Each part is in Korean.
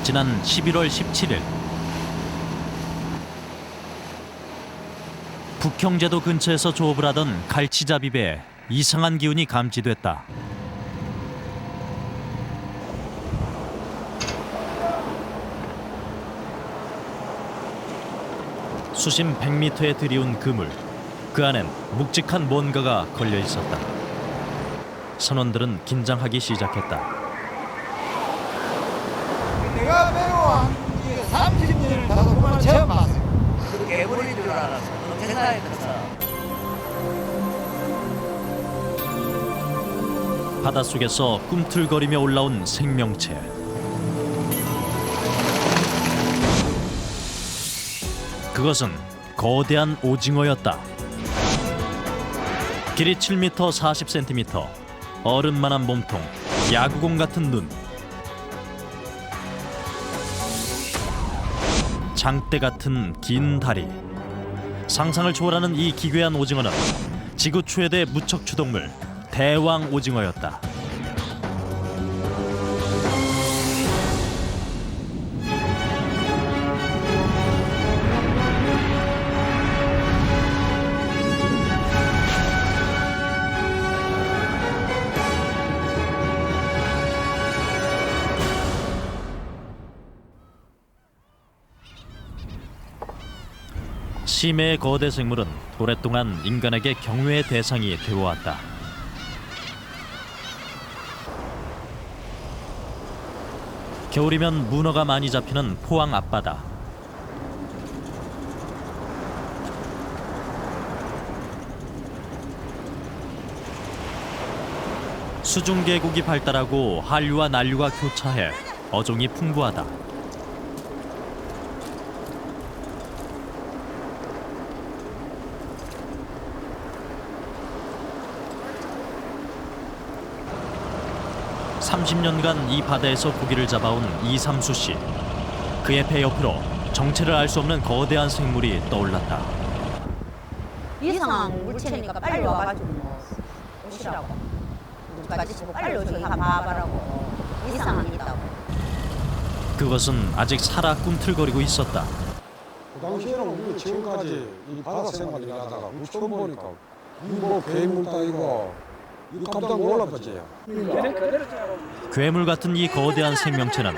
지난 11월 17일 북형제도 근처에서 조업을 하던 갈치잡이 배에 이상한 기운이 감지됐다. 수심 100m에 들이운 그물, 그 안엔 묵직한 뭔가가 걸려 있었다. 선원들은 긴장하기 시작했다. 내가 배워한 30년을 타서 그만 처음 봤어요. 그 개구리인 줄 알았어. 너무 세상에 컸어. 바닷속에서 꿈틀거리며 올라온 생명체. 그것은 거대한 오징어였다. 길이 7m 40cm, 어른만한 몸통, 야구공 같은 눈, 장대 같은 긴 다리. 상상을 초월하는 이 기괴한 오징어는 지구 최대 무척추 동물 대왕 오징어였다. 심해의 거대 생물은 오랫동안 인간에게 경외의 대상이 되어왔다. 겨울이면 문어가 많이 잡히는 포항 앞바다. 수중 계곡이 발달하고 한류와 난류가 교차해 어종이 풍부하다. (30년간) 이 바다에서 고기를 잡아온 이삼수 씨. 그의 배 옆으로 정체를 알 수 없는 거대한 생물이 떠올랐다. 이상한 물체니까 빨리 와가지고 오시라고. 눈까지 치고 빨리 오셔서 한번 봐봐라고. 이상한 게 있다고. 그것은 아직 살아 꿈틀거리고 있었다. 그 당시에는 우리 지금까지 이 바다 생활을 하다가 처음 보니까 이뭐 괴물다 이거 깜짝 놀라봤지. 괴물 같은 이 거대한 생명체는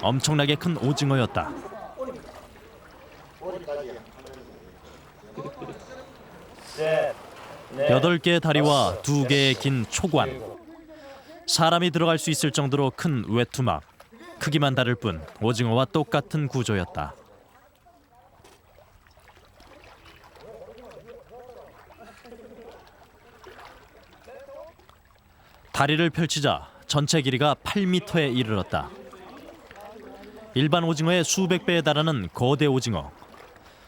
엄청나게 큰 오징어였다. 여덟 개의 다리와 2개의 긴 촉관. 사람이 들어갈 수 있을 정도로 큰 외투막. 크기만 다를 뿐 오징어와 똑같은 구조였다. 다리를 펼치자 전체 길이가 8m에 이르렀다. 일반 오징어의 수백 배에 달하는 거대 오징어.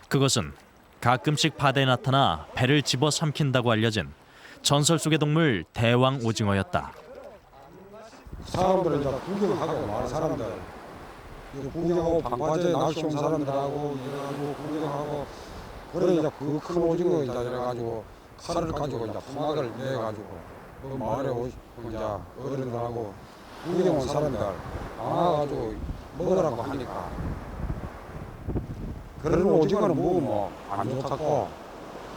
그것은 가끔씩 바다에 나타나 배를 집어 삼킨다고 알려진 전설 속의 동물 대왕 오징어였다. 사람들은 이제 구경하고 많은 사람들 구경하고 방파제 낚시 온 사람들하고 이러고 구경하고 그래 이제 그 큰 오징어 이제 이래가지고 칼을 가지고 이제 포막을 내가지고 그 마을에 이제 어른들하고 구경 온 사람들 나와가지고 먹으라고 하니까 그런 오징어는 먹으면 안 좋다고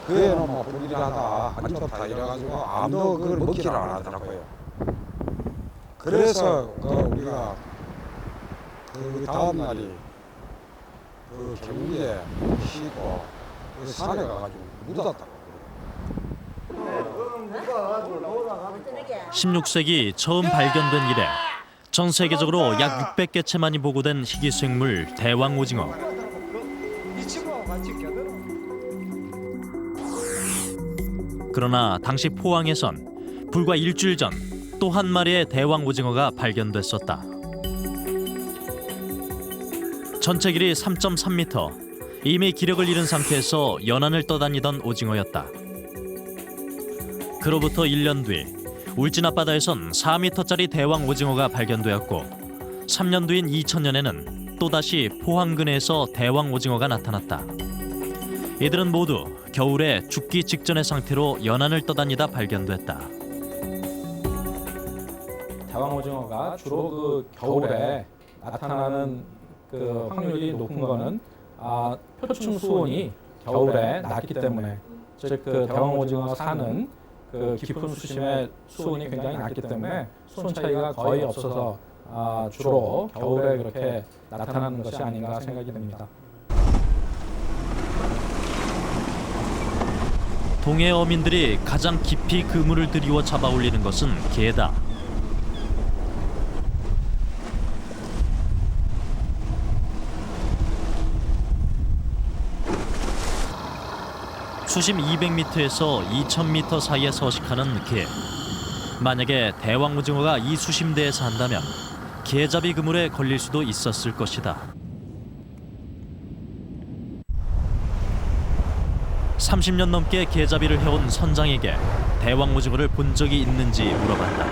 그 애는 뭐 불길하다 안 좋다 이래가지고 아무도 그걸 먹지를 안 하더라고요. 그래서 우리가 그 다음 날이 그 경리에 쉬고 그 산에 가가지고 묻었다고. 16세기 처음 발견된 이래 전 세계적으로 약 600개체만이 보고된 희귀생물 대왕 오징어. 그러나 당시 포항에선 불과 일주일 전 또 한 마리의 대왕 오징어가 발견됐었다. 전체 길이 3.3m, 이미 기력을 잃은 상태에서 연안을 떠다니던 오징어였다. 그로부터 1년 뒤 울진 앞바다에선 4m짜리 대왕 오징어가 발견되었고 3년 뒤인 2000년에는 또다시 포항근해에서 대왕 오징어가 나타났다. 이들은 모두 겨울에 죽기 직전의 상태로 연안을 떠다니다 발견됐다. 대왕 오징어가 주로 그 겨울에 나타나는 그 확률이 높은 거는 표층 수온이 겨울에 낮기 때문에, 즉 그 대왕 오징어가 사는 그 깊은 수심의 수온이 굉장히 낮기 때문에 수온 차이가 거의 없어서 주로 겨울에 그렇게 나타나는 것이 아닌가 생각이 됩니다. 동해 어민들이 가장 깊이 그물을 들이워 잡아 올리는 것은 게다. 수심 200m에서 2000m 사이에 서식하는 게. 만약에 대왕 오징어가 이 수심대에서 한다면 게잡이 그물에 걸릴 수도 있었을 것이다. 30년 넘게 게잡이를 해온 선장에게 대왕 오징어를 본 적이 있는지 물어봤다.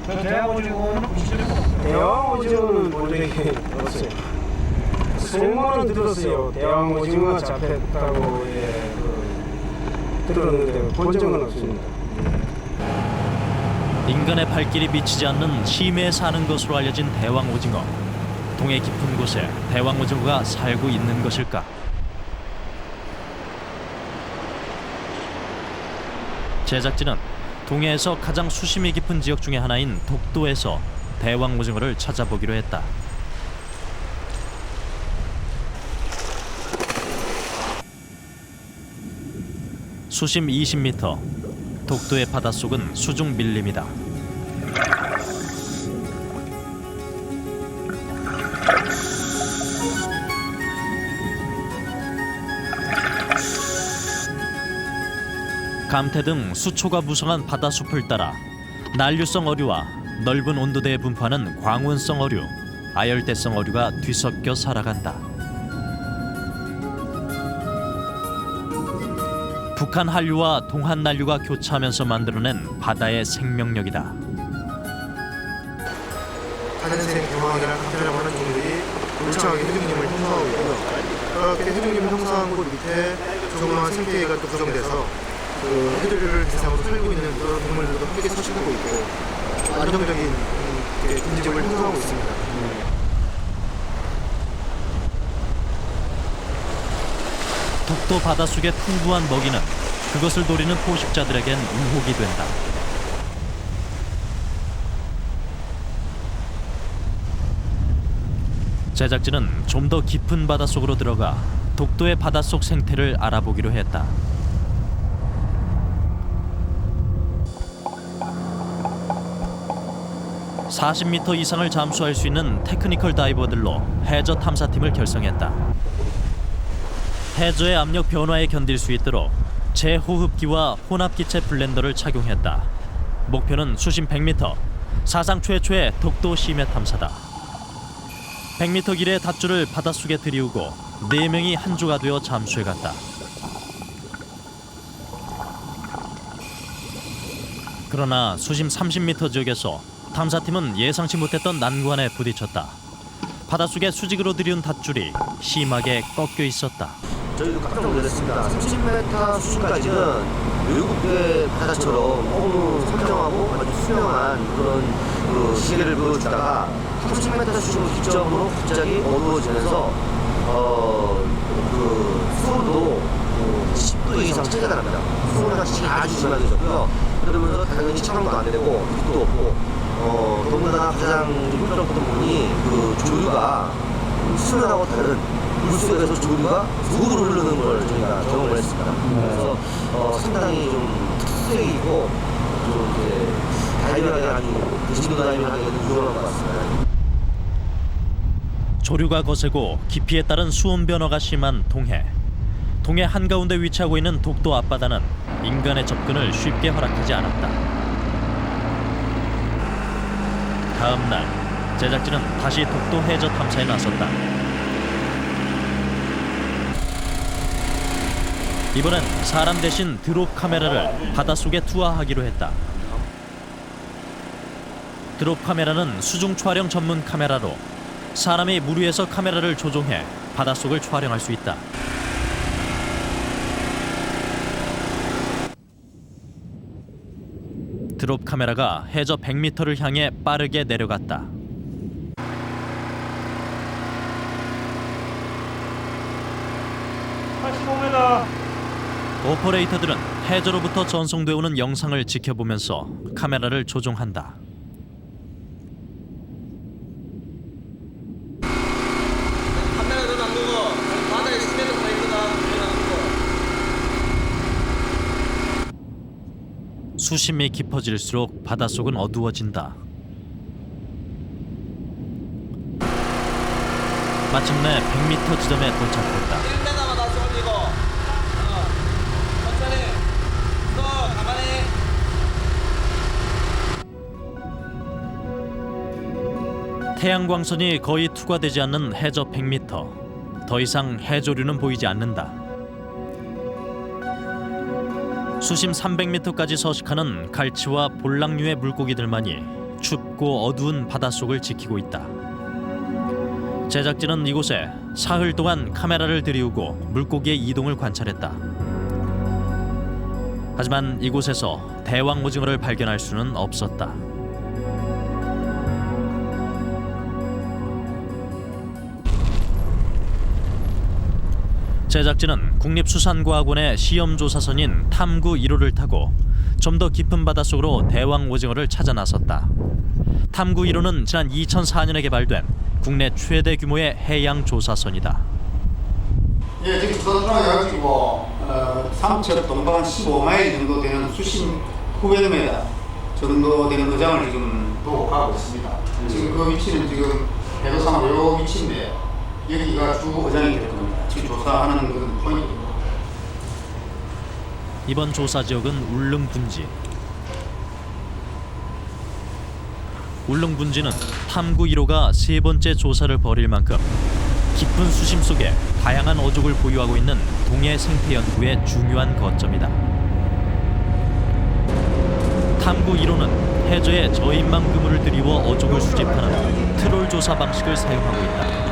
저 대왕 오징어는 보신 적 없어요? 대왕 오징어는 본 적이 없어요. 소문은 들었어요. 대왕 오징어가 잡혔다고 들었는데 본 적은 없습니다. 인간의 발길이 미치지 않는 심해에 사는 것으로 알려진 대왕 오징어. 동해 깊은 곳에 대왕 오징어가 살고 있는 것일까? 제작진은 동해에서 가장 수심이 깊은 지역 중에 하나인 독도에서 대왕 오징어를 찾아보기로 했다. 수심 20m, 독도의 바닷속은 수중 밀림이다. 감태 등 수초가 무성한 바다숲을 따라 난류성 어류와 넓은 온도대에 분포하는 광원성 어류, 아열대성 어류가 뒤섞여 살아간다. 북한 한류와 동한 난류가 교차하면서 만들어낸 바다의 생명력이다. 가전생 대왕이라는 감태라고 하는 종들이 울창하게 해중림을 형성하고 있고요. 그렇게 해중림을 형성한 곳 밑에 조그마한 생태계가 또 구성돼서 그 해조류를 대상으로 살고 있는 그런 동물들도 함께 서식하고 있고 안정적인 군집을 형성하고 있습니다. 독도 바닷속의 풍부한 먹이는 그것을 노리는 포식자들에겐 우혹이 된다. 제작진은 좀 더 깊은 바닷속으로 들어가 독도의 바닷속 생태를 알아보기로 했다. (40m) 이상을 잠수할 수 있는 테크니컬 다이버들로 해저 탐사팀을 결성했다. 해저의 압력 변화에 견딜 수 있도록 제호흡기와 혼합기체 블렌더를 착용했다. 목표는 수심 100m, 사상 최초의 독도 심해 탐사다. 100m 길이의 닷줄을 바닷속에 들이우고 4명이 한 조가 되어 잠수해갔다. 그러나 수심 30m 지역에서 탐사팀은 예상치 못했던 난관에 부딪혔다. 바닷속에 수직으로 들이운 닷줄이 심하게 꺾여 있었다. 저희도 깜짝 놀랐습니다. 30m 수심까지는 외국의 바다처럼 너무 선명하고 아주 투명한 그런 그 시계를 보여주다가 30m 수심 기점으로 갑자기 어두워지면서 그 수온도 10도 이상 차이가 납니다. 수온이 아주 심하게졌고요. 그러면서 당연히 촬영도 안 되고 빛도 없고 더군다나 가장 힘들었던 부분이 그 조류가 수면하고 다른 물속에서 조류가 속으로 흐르는 걸 저희가 경험을 했습니다. 그래서 상당히 좀 특색이고 좀 이제 다이빙하기 아주 대신도 다이빙하기에는 유용한 것 같습니다. 조류가 거세고 깊이에 따른 수온 변화가 심한 동해. 동해 한가운데 위치하고 있는 독도 앞바다는 인간의 접근을 쉽게 허락하지 않았다. 다음 날 제작진은 다시 독도 해저 탐사에 나섰다. 이번엔 사람 대신 드롭 카메라를 바닷속에 투하하기로 했다. 드롭 카메라는 수중 촬영 전문 카메라로 사람이 물 위에서 카메라를 조종해 바닷속을 촬영할 수 있다. 드롭 카메라가 해저 100m를 향해 빠르게 내려갔다. 오퍼레이터들은 해저로부터 전송되어 오는 영상을 지켜보면서 카메라를 조종한다. 카메라도 담그고 바다에 스매도 담그고. 수심이 깊어질수록 바닷속은 어두워진다. 마침내 100m 지점에 도착했다. 1m만 다시 올리고. 천천히. 가만히. 태양광선이 거의 투과되지 않는 해저 100m. 더 이상 해조류는 보이지 않는다. 수심 300m까지 서식하는 갈치와 볼락류의 물고기들만이 춥고 어두운 바닷속을 지키고 있다. 제작진은 이곳에 사흘 동안 카메라를 들이우고 물고기의 이동을 관찰했다. 하지만 이곳에서 대왕 오징어를 발견할 수는 없었다. 제작진은 국립수산과학원의 시험조사선인 탐구 1호를 타고 좀 더 깊은 바닷속으로 대왕 오징어를 찾아 나섰다. 탐구 1호는 지난 2004년에 개발된 국내 최대 규모의 해양 조사선이다. 예, 지금 조사선을 가지고 삼척 동방 15마일 정도 되는 수심 900m 정도 되는 어장을 지금 도곡하고 있습니다. 지금 그 위치는 지금 해도상으로 요 위치인데 여기가 주 어장이 될 겁니다. 지금 조사하는 그런 포인트입니다. 이번 조사 지역은 울릉분지. 울릉분지는 탐구 1호가 세 번째 조사를 벌일 만큼 깊은 수심 속에 다양한 어족을 보유하고 있는 동해 생태 연구의 중요한 거점이다. 탐구 1호는 해저에 저인망 그물을 들이워 어족을 수집하는 트롤 조사 방식을 사용하고 있다.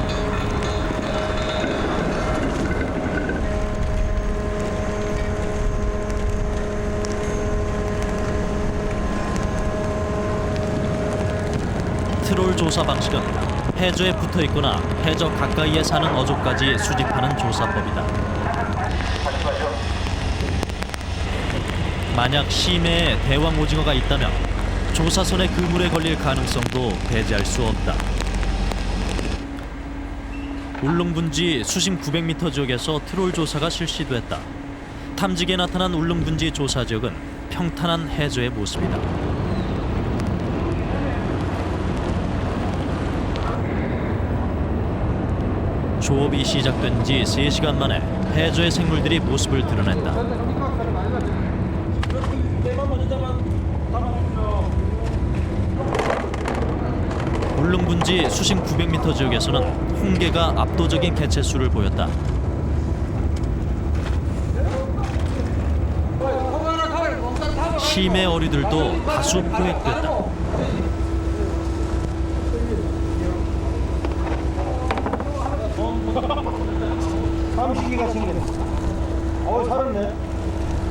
트롤 조사 방식은 해저에 붙어 있거나 해저 가까이에 사는 어족까지 수집하는 조사법이다. 만약 심해에 대왕 오징어가 있다면 조사선의 그물에 걸릴 가능성도 배제할 수 없다. 울릉분지 수심 900m 지역에서 트롤 조사가 실시됐다. 탐지기에 나타난 울릉분지 조사 지역은 평탄한 해저의 모습이다. 조업이 시작된 지 3시간 만에 해저의 생물들이 모습을 드러냈다. 울릉분지 수심 900m 지역에서는 홍게가 압도적인 개체수를 보였다. 심해 어류들도 다수 포획됐다. 삼식이가 생겼네. 살았네.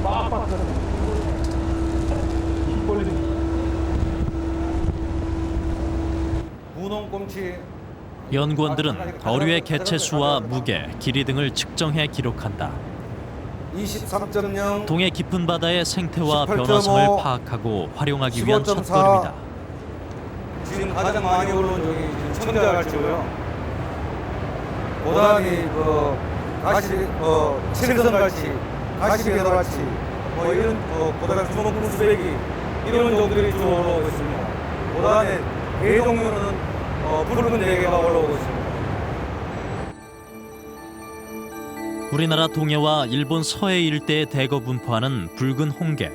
빡빡 살았네. 입 벌리지. 분홍꿈치 연구원들은 어류의 개체수와 무게, 길이 등을 측정해 기록한다. 23.0 동해 깊은 바다의 생태와 18.5, 변화성을 파악하고 활용하기 위한 15.4. 첫걸음이다. 지금 가장 많이 오르는 저기 청자갈치고요. 고다리 가시 칠성갈치, 가시배도갈치 이런 고다리 주먹 수백이 이런 종들이 주로 올라오고 있습니다. 고다리 개 종류는 붉은 대게가 올라오고 있습니다. 우리나라 동해와 일본 서해 일대에 대거 분포하는 붉은 홍게.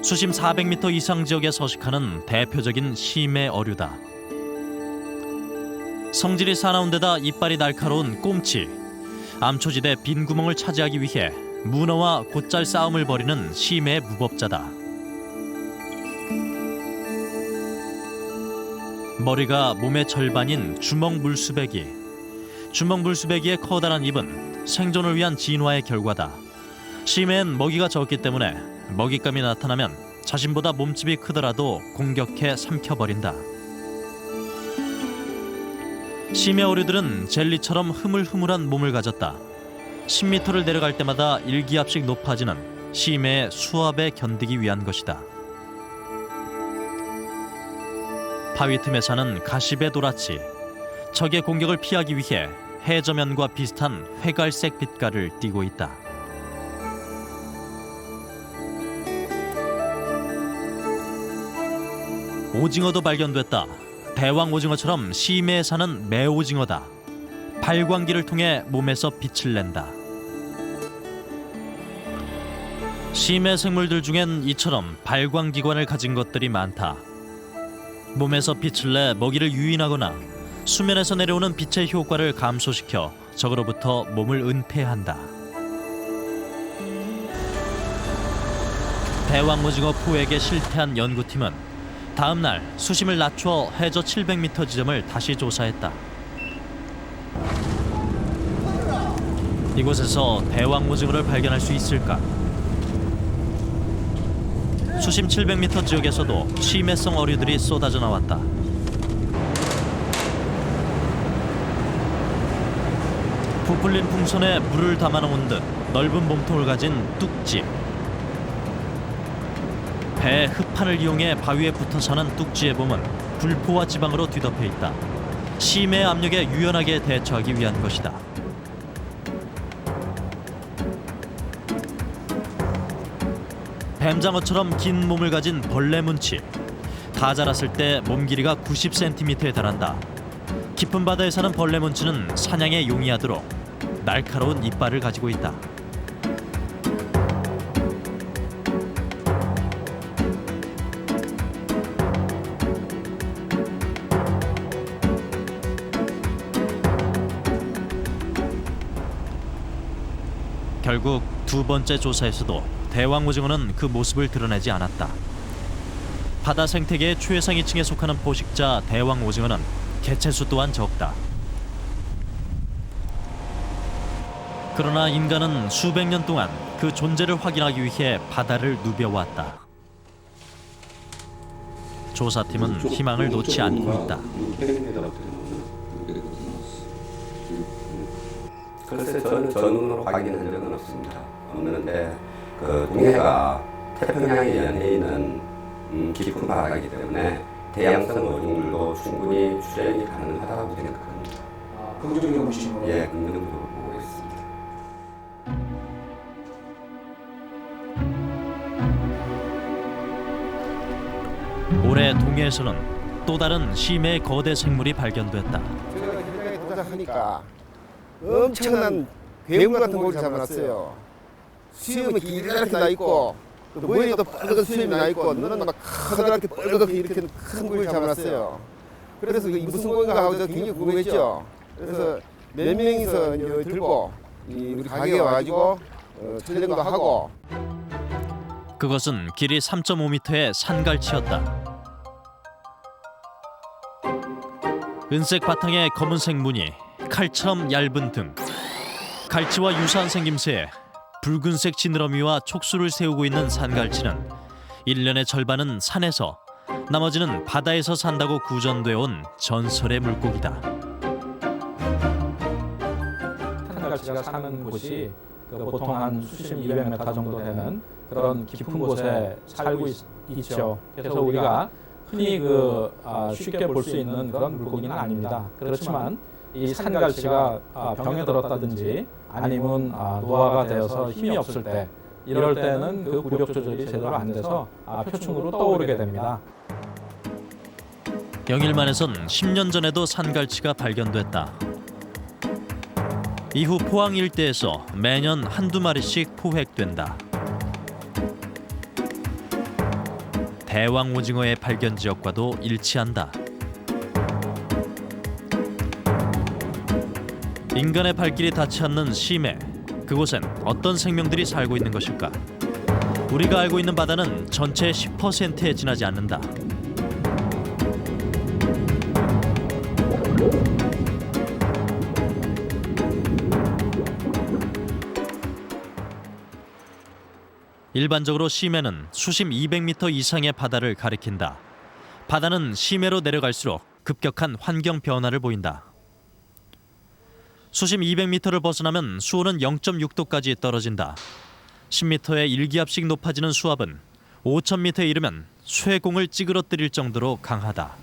수심 400m 이상 지역에 서식하는 대표적인 심해 어류다. 성질이 사나운 데다 이빨이 날카로운 꼼치. 암초지대 빈 구멍을 차지하기 위해 문어와 곧잘 싸움을 벌이는 심해 무법자다. 머리가 몸의 절반인 주먹 물수배기. 주먹 물수배기의 커다란 입은 생존을 위한 진화의 결과다. 심해엔 먹이가 적기 때문에 먹잇감이 나타나면 자신보다 몸집이 크더라도 공격해 삼켜버린다. 심해 어류들은 젤리처럼 흐물흐물한 몸을 가졌다. 10m를 내려갈 때마다 일기압씩 높아지는 심해의 수압에 견디기 위한 것이다. 바위 틈에 사는 가시배 도라치. 적의 공격을 피하기 위해 해저면과 비슷한 회갈색 빛깔을 띠고 있다. 오징어도 발견됐다. 대왕 오징어처럼 심해에 사는 매오징어다. 발광기를 통해 몸에서 빛을 낸다. 심해 생물들 중엔 이처럼 발광기관을 가진 것들이 많다. 몸에서 빛을 내 먹이를 유인하거나 수면에서 내려오는 빛의 효과를 감소시켜 적으로부터 몸을 은폐한다. 대왕 오징어 포획에 실패한 연구팀은 다음 날 수심을 낮춰 해저 700m 지점을 다시 조사했다. 이곳에서 대왕 오징어를 발견할 수 있을까? 수심 700m 지역에서도 심해성 어류들이 쏟아져 나왔다. 부풀린 풍선에 물을 담아놓은 듯 넓은 몸통을 가진 뚝지. 배의 흡판을 이용해 바위에 붙어 사는 뚝지의 몸은 불포와 지방으로 뒤덮여 있다. 심해 압력에 유연하게 대처하기 위한 것이다. 뱀장어처럼 긴 몸을 가진 벌레 문치. 다 자랐을 때 몸 길이가 90cm에 달한다. 깊은 바다에 사는 벌레 문치는 사냥에 용이하도록 날카로운 이빨을 가지고 있다. 결국 두 번째 조사에서도 대왕 오징어는 그 모습을 드러내지 않았다. 바다 생태계의 최상위층에 속하는 포식자 대왕 오징어는 개체수 또한 적다. 그러나 인간은 수백 년 동안 그 존재를 확인하기 위해 바다를 누벼왔다. 조사팀은 희망을 놓지 않고 있다. 글쎄 저는 전문으로 확인한 적은 없습니다. 없는데 그 동해가 태평양에 연해 있는 깊은 바다이기 때문에 대양성 어종들도 충분히 출현이 가능하다고 생각합니다. 긍정적으로 보시는 거예요? 예, 긍정적으로 보고 있습니다. 올해 동해에서는 또 다른 심해 거대 생물이 발견됐다. 제가 현장에 도착하니까 엄청난 괴물 같은 고기를 잡아놨어요. 수염이 길게 나 있고 또 머리에도 빨간 수염이 나 있고 눈은 막 커다랗게 빨갛게 이렇게 큰 고기를 잡아놨어요. 그래서 이게 무슨 고기인가 하고 저 굉장히 궁금했죠. 그래서 몇 명이서 이제 들고 우리 가게에 와가지고 촬영도 하고. 그것은 길이 3.5m의 산갈치였다. 은색 바탕에 검은색 무늬, 칼처럼 얇은 등. 갈치와 유사한 생김새에 붉은색 지느러미와 촉수를 세우고 있는 산갈치는 1년의 절반은 산에서 나머지는 바다에서 산다고 구전되어 온 전설의 물고기다. 산갈치가 사는 곳이 보통 한 수심 200m 정도 되는 그런 깊은 곳에 살고 있죠. 그래서 우리가 흔히 쉽게 볼 수 있는 그런 물고기는 아닙니다. 그렇지만 이 산갈치가 병에 들었다든지 아니면 노화가 되어서 힘이 없을 때 이럴 때는 그 구력 조절이 제대로 안 돼서 표층으로 떠오르게 됩니다. 영일만에선 10년 전에도 산갈치가 발견됐다. 이후 포항 일대에서 매년 한두 마리씩 포획된다. 대왕 오징어의 발견 지역과도 일치한다. 인간의 발길이 닿지 않는 심해, 그곳엔 어떤 생명들이 살고 있는 것일까? 우리가 알고 있는 바다는 전체의 10%에 지나지 않는다. 일반적으로 심해는 수심 200m 이상의 바다를 가리킨다. 바다는 심해로 내려갈수록 급격한 환경 변화를 보인다. 수심 200m를 벗어나면 수온은 0.6도까지 떨어진다. 10m의 일기압씩 높아지는 수압은 5,000m에 이르면 쇠공을 찌그러뜨릴 정도로 강하다.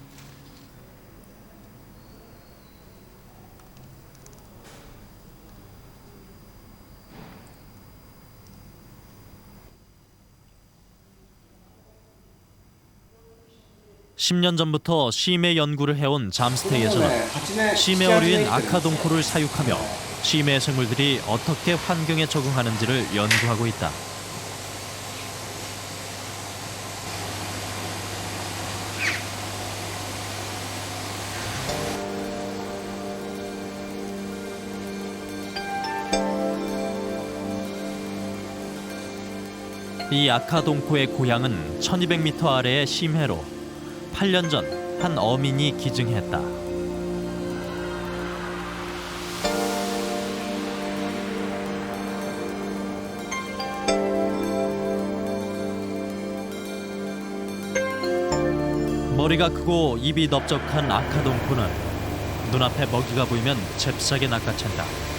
(10년) 전부터 심해 연구를 해온 잠스테이에서는 심해 어류인 아카동코를 사육하며 심해 생물들이 어떻게 환경에 적응하는지를 연구하고 있다. 이 아카동코의 고향은 1200m 아래의 심해로 8년 전 한 어민이 기증했다. 머리가 크고 입이 넓적한 아카동코는 눈앞에 먹이가 보이면 잽싸게 낚아챈다.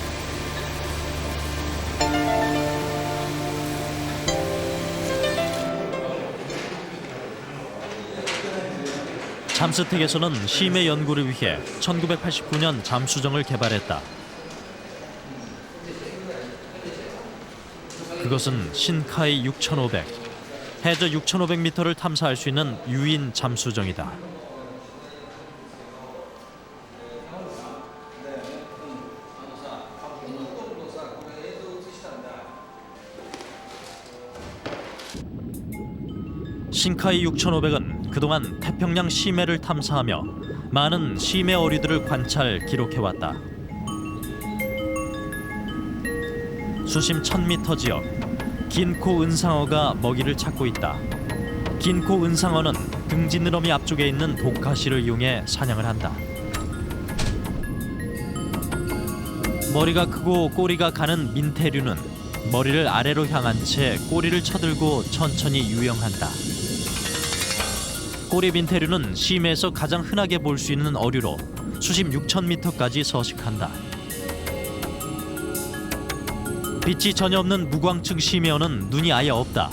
잠스텍에서는 심해 연구를 위해 1989년 잠수정을 개발했다. 그것은 신카이 6500, 해저 6500m를 탐사할 수 있는 유인 잠수정이다. 신카이 6500은 그동안 태평양 심해를 탐사하며 많은 심해 어류들을 관찰, 기록해왔다. 수심 1000m 지역, 긴코 은상어가 먹이를 찾고 있다. 긴코 은상어는 등지느러미 앞쪽에 있는 독가시를 이용해 사냥을 한다. 머리가 크고 꼬리가 가는 민테류는 머리를 아래로 향한 채 꼬리를 쳐들고 천천히 유영한다. 꼬리 민테류는 심해에서 가장 흔하게 볼 수 있는 어류로 수심 6000m까지 서식한다. 빛이 전혀 없는 무광층 심해어는 눈이 아예 없다.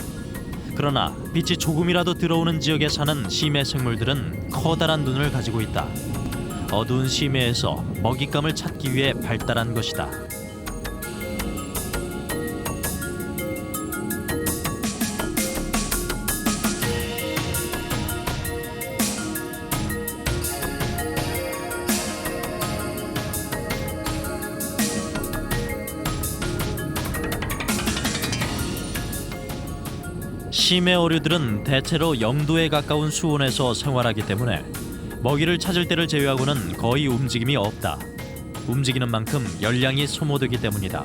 그러나 빛이 조금이라도 들어오는 지역에 사는 심해 생물들은 커다란 눈을 가지고 있다. 어두운 심해에서 먹잇감을 찾기 위해 발달한 것이다. 심해 어류들은 대체로 0도에 가까운 수온에서 생활하기 때문에 먹이를 찾을 때를 제외하고는 거의 움직임이 없다. 움직이는 만큼 열량이 소모되기 때문이다.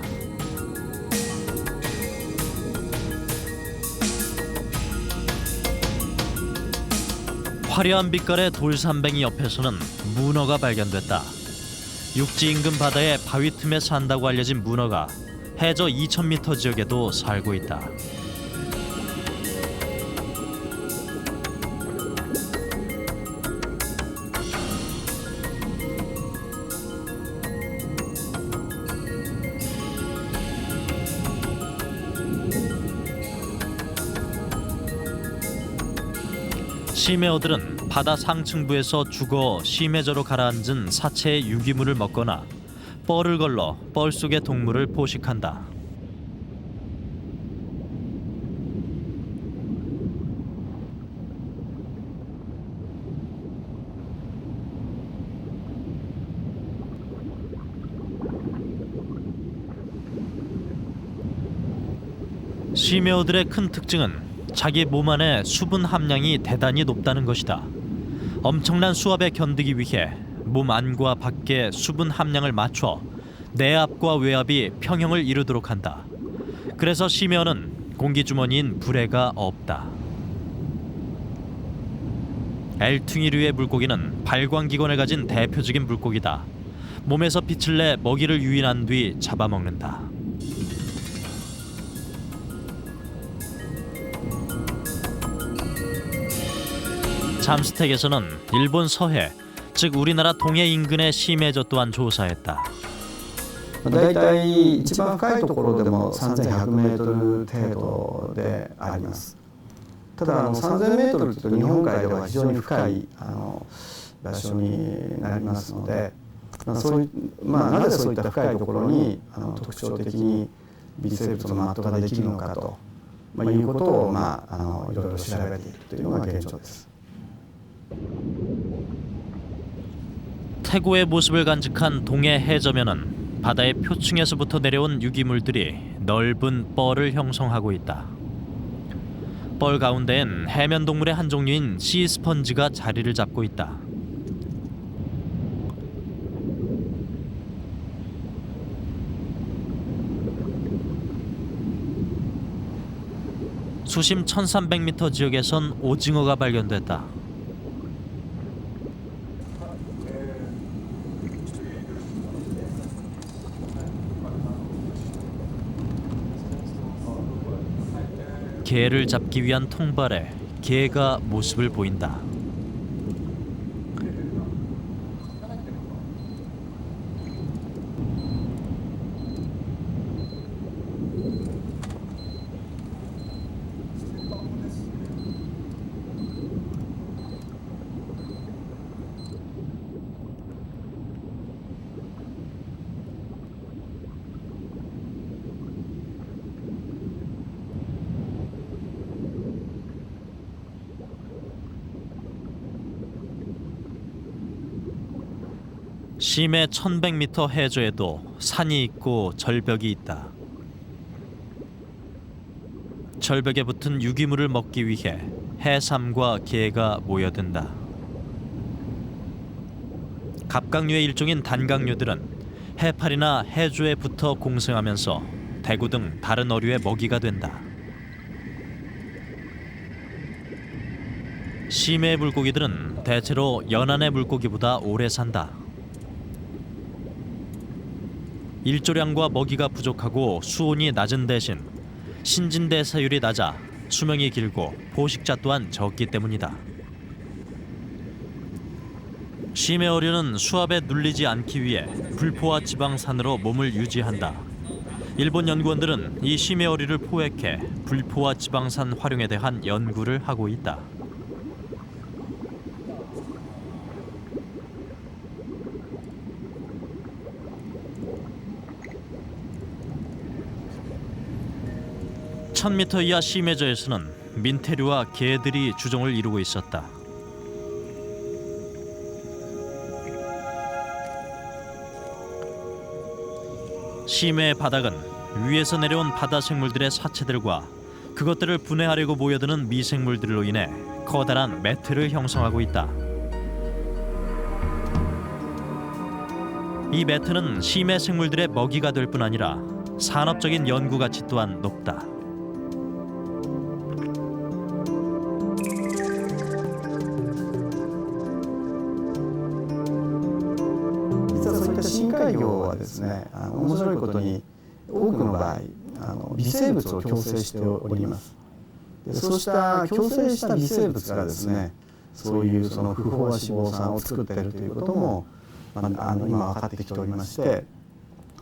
화려한 빛깔의 돌산뱅이 옆에서는 문어가 발견됐다. 육지 인근 바다의 바위 틈에 산다고 알려진 문어가 해저 2000m 지역에도 살고 있다. 심해어들은 바다 상층부에서 죽어 심해저로 가라앉은 사체의 유기물을 먹거나 뻘을 걸러 뻘 속의 동물을 포식한다. 심해어들의 큰 특징은 자기 몸 안에 수분 함량이 대단히 높다는 것이다. 엄청난 수압에 견디기 위해 몸 안과 밖의 수분 함량을 맞춰 내압과 외압이 평형을 이루도록 한다. 그래서 심해어는 공기주머니인 불에가 없다. 엘퉁이류의 물고기는 발광기관을 가진 대표적인 물고기다. 몸에서 빛을 내 먹이를 유인한 뒤 잡아먹는다. 잠스텍에서는 일본 서해, 즉 우리나라 동해 인근의 심해저 또한 조사했다. だいたい一番深いところでも3100メートル程度であります。ただ3000メートルというと日本海では非常に深い場所になりますので、そういうなぜそういった深いところに特徴的に微生物の的ができるのかと、いうことをいろいろ調べているというのが現状です。 태고의 모습을 간직한 동해 해저면은 바다의 표층에서부터 내려온 유기물들이 넓은 뻘을 형성하고 있다. 뻘 가운데엔 해면 동물의 한 종류인 씨 스펀지가 자리를 잡고 있다. 수심 1300m 지역에선 오징어가 발견됐다. 개를 잡기 위한 통발에 개가 모습을 보인다. 심해 1100m 해저에도 산이 있고 절벽이 있다. 절벽에 붙은 유기물을 먹기 위해 해삼과 개가 모여든다. 갑각류의 일종인 단각류들은 해파리나 해조에 붙어 공생하면서 대구 등 다른 어류의 먹이가 된다. 심해 물고기들은 대체로 연안의 물고기보다 오래 산다. 일조량과 먹이가 부족하고 수온이 낮은 대신 신진대사율이 낮아 수명이 길고 포식자 또한 적기 때문이다. 심해 어류는 수압에 눌리지 않기 위해 불포화 지방산으로 몸을 유지한다. 일본 연구원들은 이 심해 어류를 포획해 불포화 지방산 활용에 대한 연구를 하고 있다. (1000m) 이하 심해저에서는 민태류와 개들이 주종을 이루고 있었다. 심해의 바닥은 위에서 내려온 바다 생물들의 사체들과 그것들을 분해하려고 모여드는 미생물들로 인해 커다란 매트를 형성하고 있다. 이 매트는 심해 생물들의 먹이가 될 뿐 아니라 산업적인 연구 가치 또한 높다. 심해魚はですね、面白いことに多くの場合微生物を共生しております。でそうした共生した微生物がですね、そういうその不飽和脂肪酸を作っているということも、今分かってきておりまして、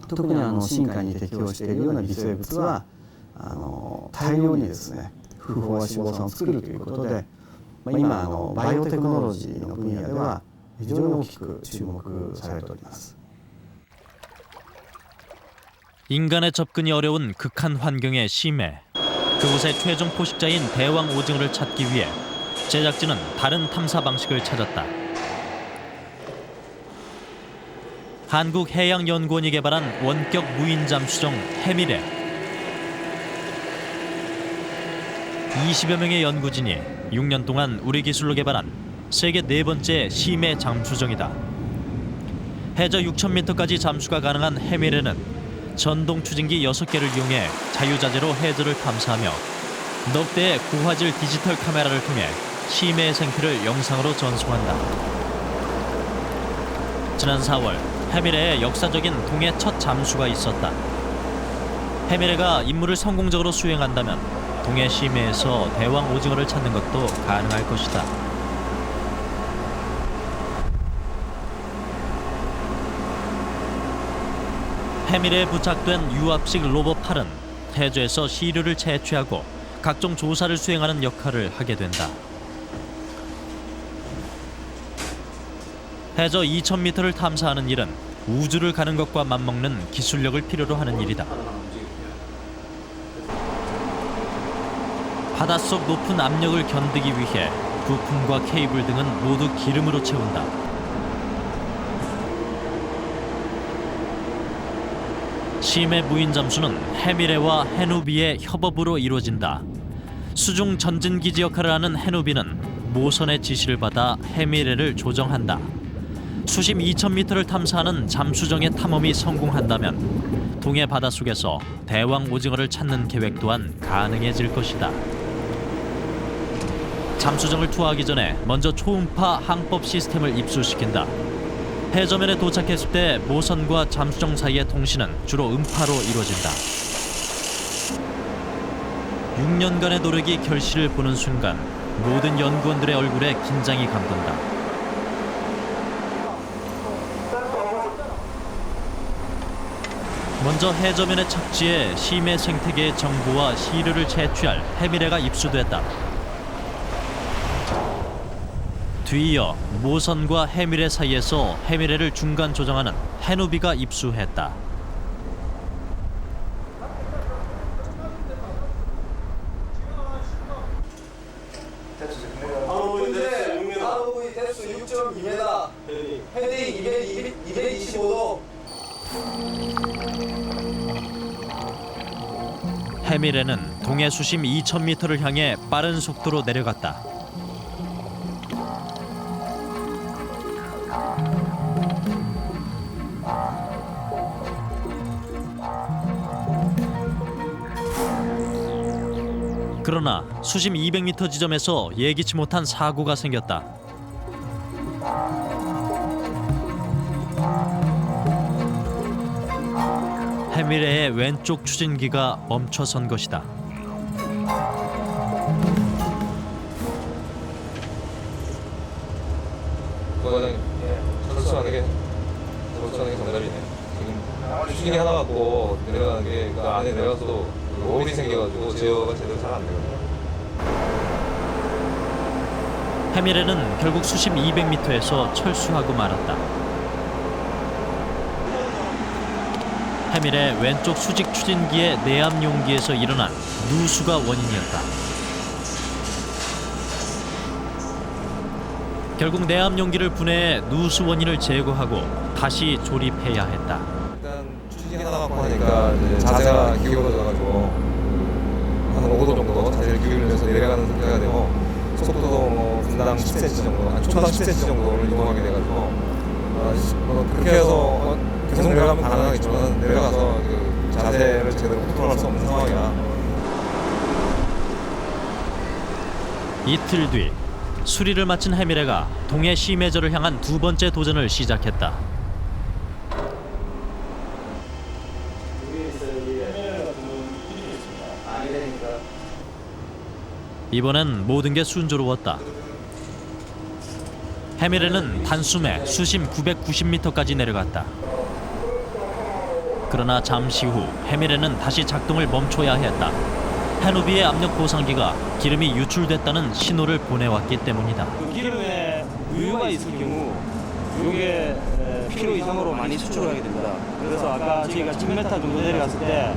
特に深海に適応しているような微生物は大量にですね不飽和脂肪酸を作るということで、今バイオテクノロジーの分野では非常に大きく注目されております。 인간의 접근이 어려운 극한 환경의 심해. 그곳의 최종 포식자인 대왕 오징어를 찾기 위해 제작진은 다른 탐사 방식을 찾았다. 한국해양연구원이 개발한 원격 무인 잠수정 해미래. 20여 명의 연구진이 6년 동안 우리 기술로 개발한 세계 네 번째 심해 잠수정이다. 해저 6000m까지 잠수가 가능한 해미래는 전동 추진기 6개를 이용해 자유자재로 해저를 탐사하며 넉 대의 고화질 디지털 카메라를 통해 심해의 생태를 영상으로 전송한다. 지난 4월 해미래에 역사적인 동해 첫 잠수가 있었다. 해미래가 임무를 성공적으로 수행한다면 동해 심해에서 대왕 오징어를 찾는 것도 가능할 것이다. 해밀에 부착된 유압식 로봇 팔은 해저에서 시류를 채취하고 각종 조사를 수행하는 역할을 하게 된다. 해저 2000m를 탐사하는 일은 우주를 가는 것과 맞먹는 기술력을 필요로 하는 일이다. 바닷속 높은 압력을 견디기 위해 부품과 케이블 등은 모두 기름으로 채운다. 심해 무인 잠수는 해미레와 해누비의 협업으로 이루어진다. 수중 전진 기지 역할을 하는 해누비는 모선의 지시를 받아 해미레를 조정한다. 수심 2000m를 탐사하는 잠수정의 탐험이 성공한다면 동해 바닷속에서 대왕 오징어를 찾는 계획 또한 가능해질 것이다. 잠수정을 투하하기 전에 먼저 초음파 항법 시스템을 입수시킨다. 해저면에 도착했을 때 모선과 잠수정 사이의 통신은 주로 음파로 이루어진다. 6년간의 노력이 결실을 보는 순간 모든 연구원들의 얼굴에 긴장이 감돈다. 먼저 해저면에 착지해 심해 생태계의 정보와 시료를 채취할 해미레가 입수됐다. 뒤이어 모선과 해미레 사이에서 해미레를 중간 조정하는 해누비가 입수했다. 바로부의 대수 6.2m, 헤딩 225도. 해미레는 동해 수심 2000m를 향해 빠른 속도로 내려갔다. 그러나 수심 200m 지점에서 예기치 못한 사고가 생겼다. 해미레의 왼쪽 추진기가 멈춰선 것이다. 부과장님, 철수하는 게 정답이네. 지금 추진기 하나 갖고 내려가는 게 그 안에 내려가서 오일이 생겨가지고 제어가 제대로 잘 안 되거든요. 해미레는 결국 수심 200m에서 철수하고 말았다. 해미레 왼쪽 수직 추진기의 내압 용기에서 일어난 누수가 원인이었다. 결국 내압 용기를 분해해 누수 원인을 제거하고 다시 조립해야 했다. 일단 추진기 하나 갖고 하니까 이제 자세가 기울어져가지고 한 5도 정도 자세를 기울이면서 내려가는 상태가 되고 속도도 뭐 분당 10cm 정도, 초당 10cm 정도를 이동하게 돼가지고 그렇게 해서 계속 내려가면 가능하겠지만 내려가서 그 자세를 제대로 컨트롤할 수 없는 상황이라. 이틀 뒤 수리를 마친 해미레가 동해 심해저를 향한 두 번째 도전을 시작했다. 이번엔 모든 게 순조로웠다. 해미레는 단숨에 수심 990m까지 내려갔다. 그러나 잠시 후 해미레는 다시 작동을 멈춰야 했다. 해누비의 압력 보상기가 기름이 유출됐다는 신호를 보내왔기 때문이다. 기름에 유유가 있을 경우 이게 필요 이상으로 많이 수출하게 됩니다. 그래서 아까 저희가 10m 정도 내려갔을 때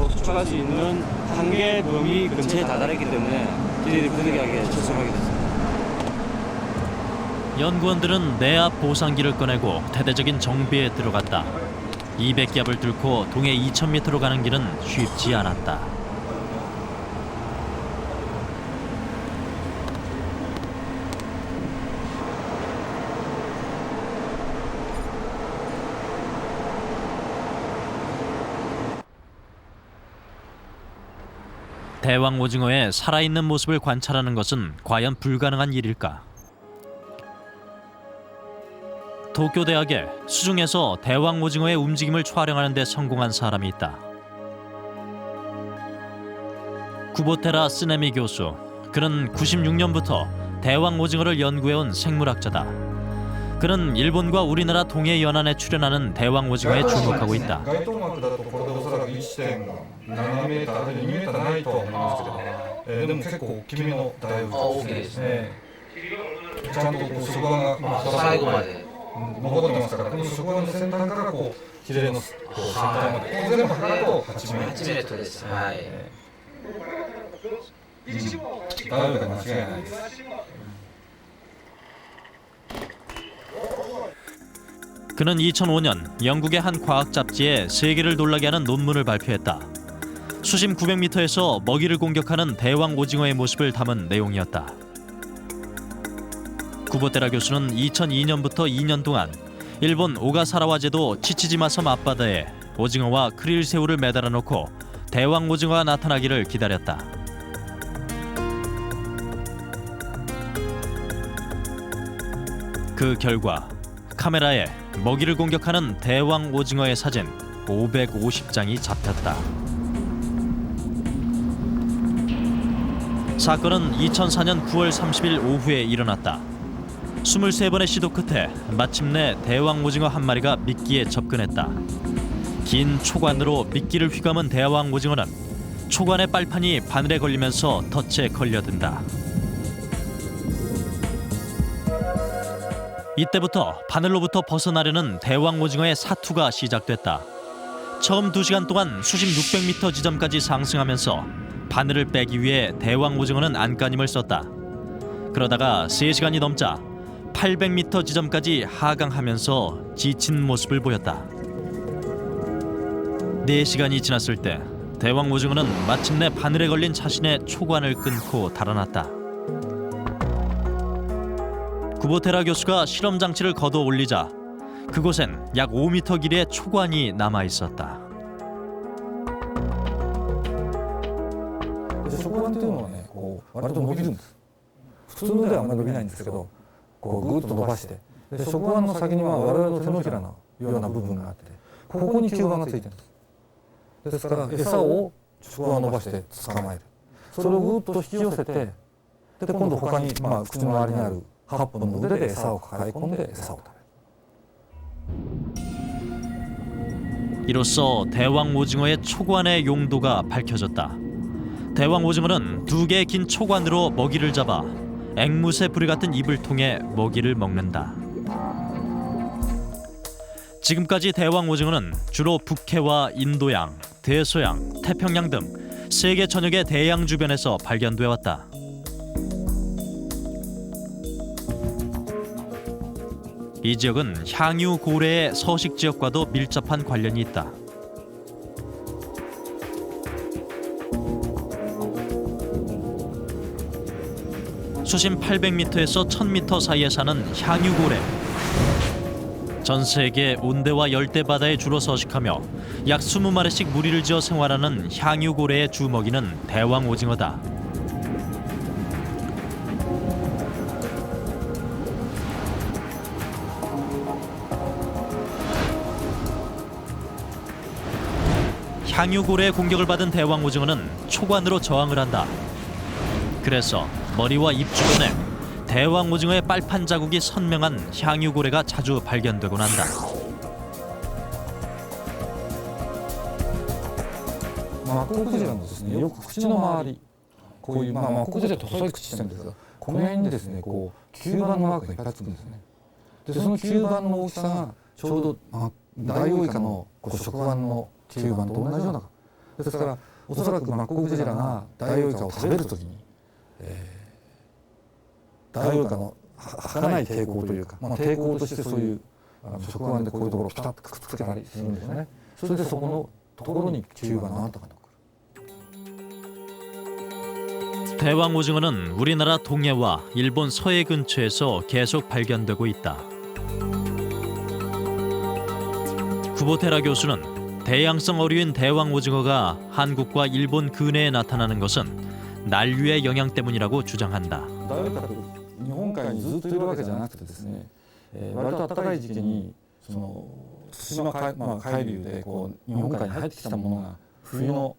수출할 수 있는 한계 범위 근처에 다다랐기 때문에 저희들이 부득이하게 철수하게 됐습니다. 연구원들은 내압 보상기를 꺼내고 대대적인 정비에 들어갔다. 200겹을 뚫고 동해 2000m로 가는 길은 쉽지 않았다. 대왕 오징어의 살아있는 모습을 관찰하는 것은 과연 불가능한 일일까? 도쿄대학에 수중에서 대왕 오징어의 움직임을 촬영하는 데 성공한 사람이 있다. 구보테라 스네미 교수. 그는 96년부터 대왕 오징어를 연구해온 생물학자다. 그는 일본과 우리나라 동해 연안에 출현하는 대왕 오징어에 주목하고 있다. 該当膜だとこれでおそらく 1.7 メーターあるいは2メーターないとは思いますけど、でも結構大きめの大王ですね。ちゃんとこう食腕が最後まで残ってますから、この食腕の先端からこうヒレのこう先端まで全部測ると8メートルです。はい。大王が間違いないです。 그는 2005년 영국의 한 과학 잡지에 세계를 놀라게 하는 논문을 발표했다. 수심 900m에서 먹이를 공격하는 대왕 오징어의 모습을 담은 내용이었다. 구보테라 교수는 2002년부터 2년 동안 일본 오가사라와제도 치치지마 섬 앞바다에 오징어와 크릴새우를 매달아 놓고 대왕 오징어가 나타나기를 기다렸다. 그 결과 카메라에 먹이를 공격하는 대왕 오징어의 사진 550장이 잡혔다. 사건은 2004년 9월 30일 오후에 일어났다. 23번의 시도 끝에 마침내 대왕 오징어 한 마리가 미끼에 접근했다. 긴 초관으로 미끼를 휘감은 대왕 오징어는 초관의 빨판이 바늘에 걸리면서 덫에 걸려든다. 이때부터 바늘로부터 벗어나려는 대왕 오징어의 사투가 시작됐다. 처음 2시간 동안 수심 600m 지점까지 상승하면서 바늘을 빼기 위해 대왕 오징어는 안간힘을 썼다. 그러다가 3시간이 넘자 800m 지점까지 하강하면서 지친 모습을 보였다. 4시간이 지났을 때 대왕 오징어는 마침내 바늘에 걸린 자신의 초관을 끊고 달아났다. 구보테라 교수가 실험 장치를 걷어 올리자 그곳엔 약 5m 길이의 초관이 남아 있었다. 食腕というのはね、こう割と伸びるんです。普通のではあんまり伸びないんですけど、こうぐっと伸ばして、で食腕の先には我々の手のひらのような部分があって、ここに吸盤がついてるんです。ですから餌を食腕を伸ばして捕まえる。それをぐっと引き寄せて、で今度他に口の周りにある8本の腕で餌を抱え込んで餌を食べる。 이로써 대왕 오징어의 초관의 용도가 밝혀졌다. 대왕 오징어는 2개의 긴 초관으로 먹이를 잡아 앵무새 부리 같은 입을 통해 먹이를 먹는다. 지금까지 대왕 오징어는 주로 북해와 인도양, 대서양, 태평양 등 세계 전역의 대양 주변에서 발견되어 왔다. 이 지역은 향유 고래의 서식 지역과도 밀접한 관련이 있다. 수심 800m에서 1000m 사이에 사는 향유 고래. 전 세계 온대와 열대 바다에 주로 서식하며 약 20마리씩 무리를 지어 생활하는 향유 고래의 주 먹이는 대왕 오징어다. 향유고래의 공격을 받은 대왕 오징어는 초관으로 저항을 한다. 그래서 머리와 입 주변에 대왕 오징어의 빨판 자국이 선명한 향유고래가 자주 발견되곤 한다. 마코크지라는ですね、よく口の周り、こういうマコクジラって細い口してるんですが、この辺にですね、こう吸盤のマークがいっぱいつくんですね。で、その吸盤の大きさがちょうどダイオウイカの食腕の吸盤と同じような。ですからおそらくマッコウクジラがダイオウイカを食べるときに、ダイオウイカの儚い抵抗というか、抵抗としてそういう食腕でこういうところをピタッとくっつけたりするんですね。それでそこのところに吸盤がなんとか残る。 대왕 오징어는 우리나라 동해와 일본 서해 근처에서 계속 발견되고 있다. 구보테라 교수는 대양성 어류인 대왕 오징어가 한국과 일본 근해에 나타나는 것은 난류의 영향 때문이라고 주장한다. ダイオウイカって日本海にずっといるわけじゃなくてですね、割と暖かい時期にその対馬海流でこう日本海に入ってきたものが冬の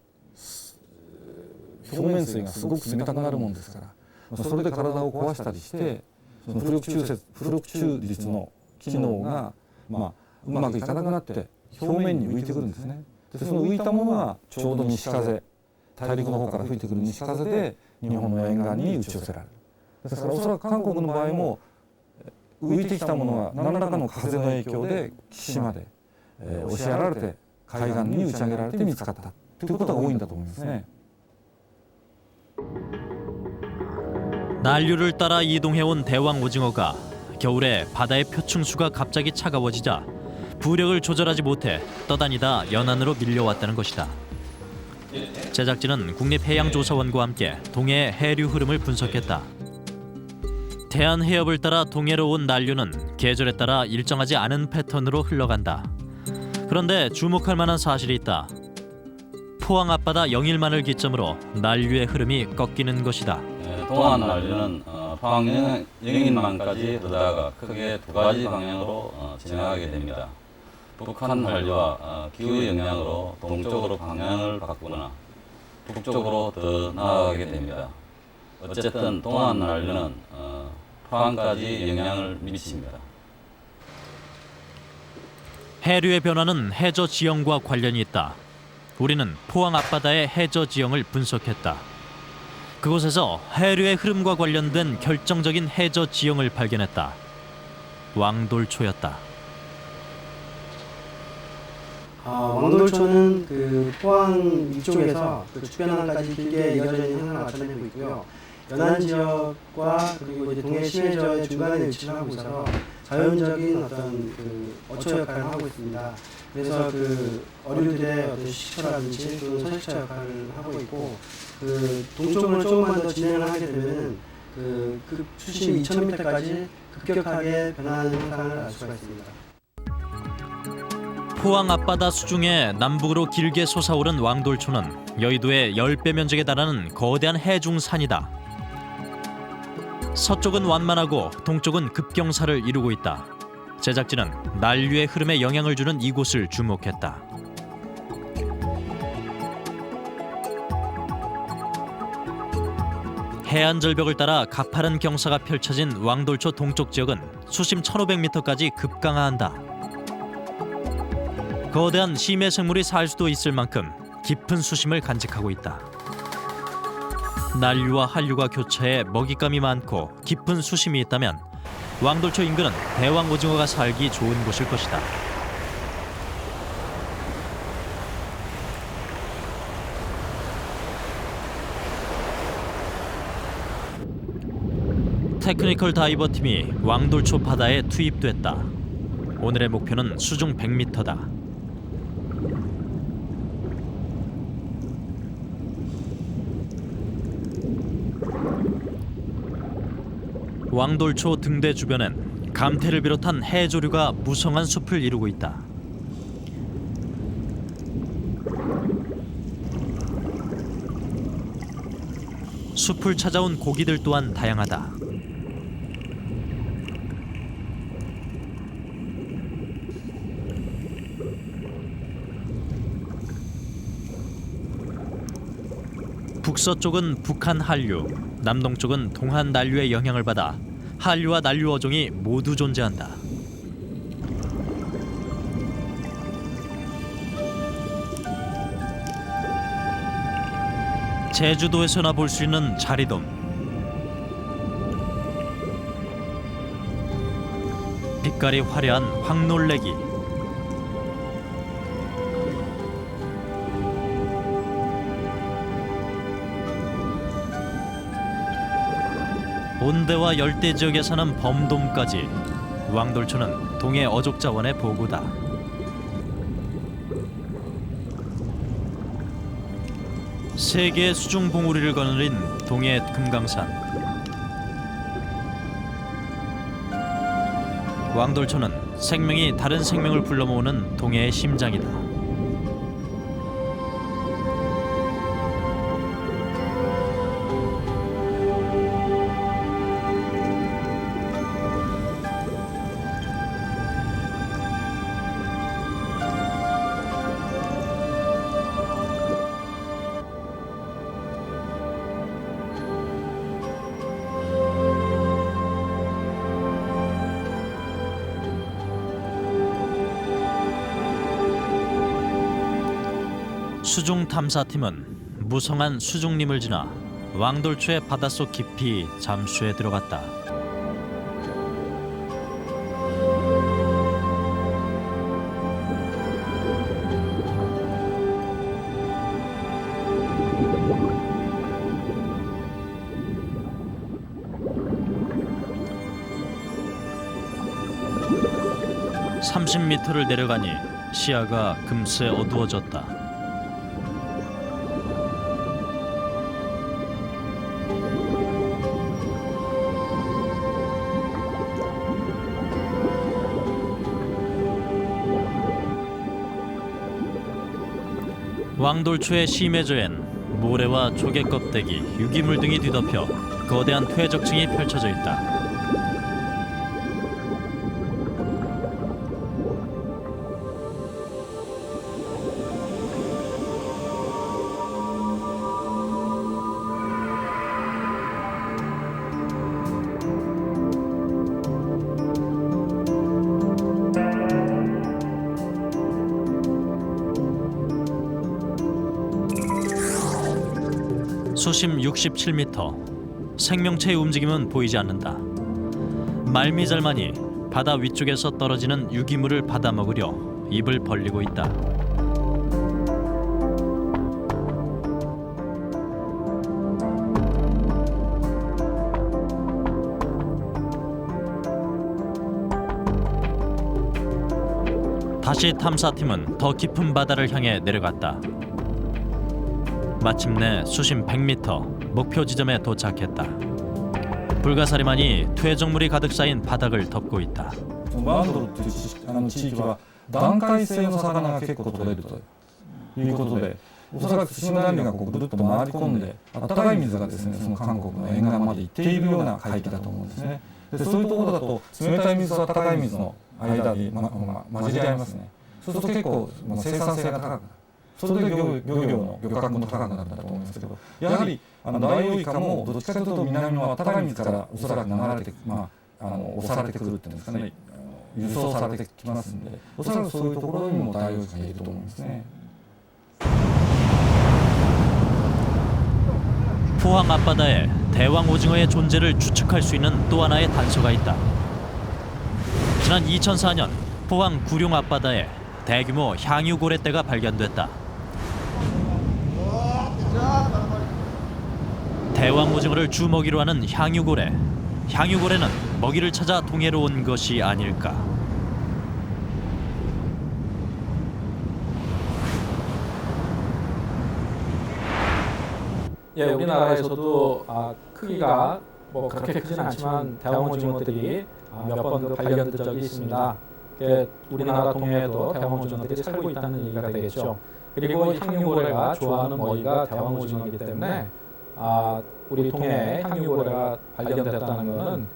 表面水がすごく冷たくなるもんですから、それで体を壊したりして、その浮力中率の機能が、うまくいかなくなって表面に浮いてくるんですね。でその浮いたものがちょうど西風、大陸の方から吹いてくる西風で日本の沿岸に打ち寄せられる。ですからおそらく韓国の場合も浮いてきたものが何らかの風の影響で岸まで、押しやられて海岸に打ち上げられて見つかったということが多いんだと思いますね。 난류를 따라 이동해온 대왕 오징어가 겨울에 바다의 표층수가 갑자기 차가워지자 부력을 조절하지 못해 떠다니다 연안으로 밀려왔다는 것이다. 제작진은 국립해양조사원과 함께 동해의 해류 흐름을 분석했다. 대한해협을 따라 동해로 온 난류는 계절에 따라 일정하지 않은 패턴으로 흘러간다. 그런데 주목할 만한 사실이 있다. 포항 앞바다 영일만을 기점으로 난류의 흐름이 꺾이는 것이다. 동안 난류는 포항 영일만까지 흐르다가 크게 두 가지 방향으로 진행하게 됩니다. 북한 난류와 기후 영향으로 동쪽으로 방향을 바꾸거나 북쪽으로 더 나아가게 됩니다. 어쨌든 동안 난류는 포항까지 영향을 미칩니다. 해류의 변화는 해저 지형과 관련이 있다. 우리는 포항 앞바다의 해저 지형을 분석했다. 그곳에서 해류의 흐름과 관련된 결정적인 해저 지형을 발견했다. 왕돌초였다. 왕돌초는 그 포항 위쪽에서 그 주변항까지 길게 이어져 있는 현상을 나타내고 있고요. 연안 지역과 그리고 이제 동해 심해저의 중간에 위치를 하고 있어서 자연적인 어떤 그 어초 역할을 하고 있습니다. 그래서 그 어류들의 어떤 식처라든지 또는 서식처 역할을 하고 있고, 그 동쪽으로 조금만 더 진행을 하게 되면은 그 수심 2,000m까지 급격하게 변하는 현상을 알 수가 있습니다. 포항 앞바다 수중에 남북으로 길게 솟아오른 왕돌초는 여의도의 10배 면적에 달하는 거대한 해중산이다. 서쪽은 완만하고 동쪽은 급경사를 이루고 있다. 제작진은 난류의 흐름에 영향을 주는 이곳을 주목했다. 해안 절벽을 따라 가파른 경사가 펼쳐진 왕돌초 동쪽 지역은 수심 1,500m까지 급강하한다. 거대한 심해 생물이 살 수도 있을 만큼 깊은 수심을 간직하고 있다. 난류와 한류가 교차해 먹잇감이 많고 깊은 수심이 있다면 왕돌초 인근은 대왕 오징어가 살기 좋은 곳일 것이다. 테크니컬 다이버 팀이 왕돌초 바다에 투입됐다. 오늘의 목표는 수중 100m다. 왕돌초 등대 주변엔 감태를 비롯한 해조류가 무성한 숲을 이루고 있다. 숲을 찾아온 고기들 또한 다양하다. 북서쪽은 북한 한류, 남동쪽은 동한 난류의 영향을 받아 한류와 난류 어종이 모두 존재한다. 제주도에서나 볼 수 있는 자리돔, 빛깔이 화려한 황놀래기, 온대와 열대 지역에 사는 범돔까지 왕돌초는 동해 어족 자원의 보고다. 세계의 수중 봉우리를 거느린 동해 금강산. 왕돌초는 생명이 다른 생명을 불러 모으는 동해의 심장이다. 수중 탐사팀은 무성한 수중림을 지나 왕돌초의 바닷속 깊이 잠수해 들어갔다. (30m를) 내려가니 시야가 금세 어두워졌다. 왕돌초의 심해저엔 모래와 조개 껍데기, 유기물 등이 뒤덮여 거대한 퇴적층이 펼쳐져 있다. 수심 67m, 생명체의 움직임은 보이지 않는다. 말미잘만이 바다 위쪽에서 떨어지는 유기물을 받아먹으려 입을 벌리고 있다. 다시 탐사팀은 더 깊은 바다를 향해 내려갔다. 마침내 수심 100m 목표 지점에 도착했다. 불가사리만이 퇴적물이 가득 쌓인 바닥을 덮고 있다. バンドルという地域は段階性の魚が結構取れるということで、おそらく対馬暖流がぐるっと回り込んで、暖かい水がですね、その韓国の沿岸まで行っているような海域だと思うんですね。でそういうところだと冷たい水と暖かい水の間に混じり合いますね。そうすると結構生産性が高くなる。それで漁業の漁獲も高くなるんだと思いますけど、やはりダイオウイカもどっちかというと南の暖かい水からおそらく流れて、押されてくるっていうんですかね、輸送されてきますんで、おそらくそういうところにもダイオウイカがいると思いますね。 포항 앞바다에 대왕 오징어의 존재를 추측할 수 있는 또 하나의 단서가 있다. 지난 2004년 포항 구룡 앞바다에 대규모 향유고래떼가 발견됐다. 대왕 오징어를 주먹이로 하는 향유고래. 향유고래는 먹이를 찾아 동해로 온 것이 아닐까. 예, 우리나라에서도 크기가 뭐 그렇게 크진 않지만 대왕 오징어들이 몇 번 발견된 적이 있습니다. 우리나라 동해에도 대왕 오징어들이 살고 있다는 얘기가 되겠죠. 그리고 향유고래가 좋아하는 먹이가 대왕 오징어이기 때문에 우리 동해에 향유고래가 발견됐다는 것은